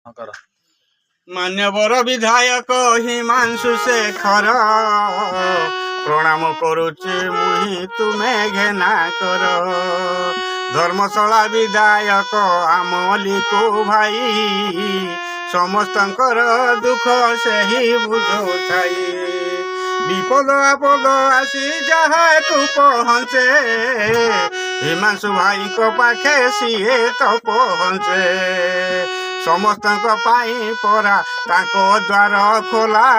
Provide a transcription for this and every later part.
କର। ମାନ୍ୟବର ବିଧାୟକ ହିମାଂଶୁ ଶେଖର ପ୍ରଣାମ କରୁଛି ମୁହିଁ ତୁମେ ଘେନା କର। ଧର୍ମଶାଳା ବିଧାୟକ ଆମ ଲିକୁ ଭାଇ ସମସ୍ତଙ୍କର ଦୁଃଖ ସେହି ବୁଝୁଥାଇ। ବିପଦ ଆପଦ ଆସି ଯାହାକୁ ପହଞ୍ଚେ ହିମାଂଶୁ ଭାଇଙ୍କ ପାଖେ ସିଏ ତ ପହଞ୍ଚେ। ସମସ୍ତଙ୍କ ପାଇଁ ପରା ତାଙ୍କ ଦ୍ୱାର ଖୋଲା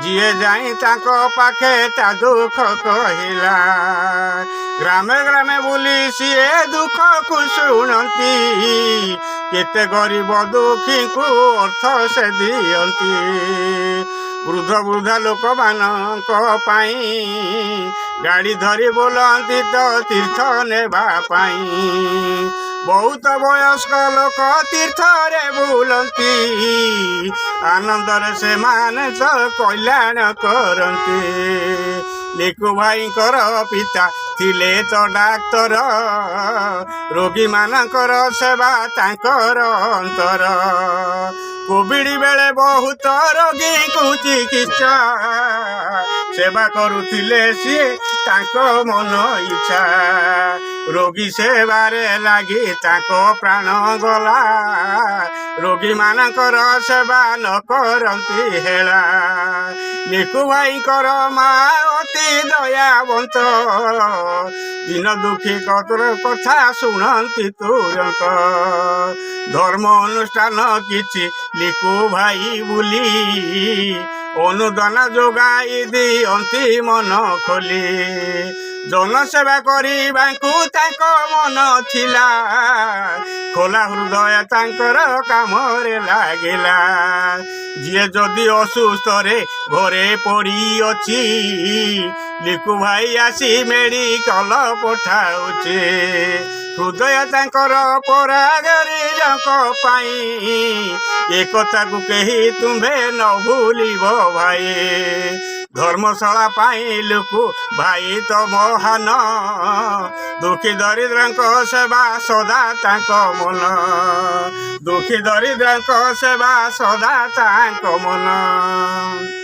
ଯିଏ ଯାଇ ତାଙ୍କ ପାଖେ ତା ଦୁଃଖ କହିଲା। ଗ୍ରାମେ ଗ୍ରାମେ ବୁଲି ସିଏ ଦୁଃଖକୁ ଶୁଣନ୍ତି କେତେ ଗରିବ ଦୁଃଖୀଙ୍କୁ ଅର୍ଥ ସେ ଦିଅନ୍ତି। ବୃଦ୍ଧ ବୃଦ୍ଧା ଲୋକମାନଙ୍କ ପାଇଁ ଗାଡ଼ି ଧରି ବୁଲନ୍ତି ତ ତୀର୍ଥ ନେବା ପାଇଁ। ବହୁତ ବୟସ୍କ ଲୋକ ତୀର୍ଥରେ ବୁଲନ୍ତି ଆନନ୍ଦରେ ସେମାନେ ତ କଲ୍ୟାଣ କରନ୍ତି। ଲିକୁ ଭାଇଙ୍କର ପିତା ଥିଲେ ତ ଡାକ୍ତର ରୋଗୀମାନଙ୍କର ସେବା ତାଙ୍କର ଅନ୍ତର। କୋଭିଡ଼ ବେଳେ ବହୁତ ରୋଗୀଙ୍କୁ ଚିକିତ୍ସା ସେବା କରୁଥିଲେ ସିଏ ତାଙ୍କ ମନ ଇଚ୍ଛା। ରୋଗୀ ସେବାରେ ଲାଗି ତାଙ୍କ ପ୍ରାଣ ଗଲା ରୋଗୀମାନଙ୍କର ସେବା ନ କରନ୍ତି ହେଳା। ଲିକୁ ଭାଇଙ୍କର ମା ଅତି ଦୟାବନ୍ତ ଦିନ ଦୁଃଖୀ କଥା ଶୁଣନ୍ତି ତୁରନ୍ତ। ଧର୍ମ ଅନୁଷ୍ଠାନ କିଛି ଲିକୁ ଭାଇ ବୁଲି ଅନୁଦାନ ଯୋଗାଇ ଦିଅନ୍ତି ମନ ଖୋଲି। ଜନସେବା କରିବାକୁ ତାଙ୍କ ମନ ଥିଲା ଖୋଲା ହୃଦୟ ତାଙ୍କର କାମରେ ଲାଗିଲା। ଯିଏ ଯଦି ଅସୁସ୍ଥରେ ଘରେ ପଡ଼ିଅଛି ଲିକୁ ଭାଇ ଆସି ମେଡ଼ିକାଲ ପଠାଉଛି। ହୃଦୟ ତାଙ୍କର ପରା ଗରିବଙ୍କ ପାଇଁ ଏକଥାକୁ କେହି ତୁମ୍ଭେ ନ ଭୁଲିବ ଭାଇ। ଧର୍ମଶାଳା ପାଇଁ ଲିକୁ ଭାଇ ତ ମହାନ ଦୁଃଖୀ ଦରିଦ୍ରଙ୍କ ସେବା ସଦା ତାଙ୍କ ମନ। ଦୁଃଖୀ ଦରିଦ୍ରଙ୍କ ସେବା ସଦା ତାଙ୍କ ମନ।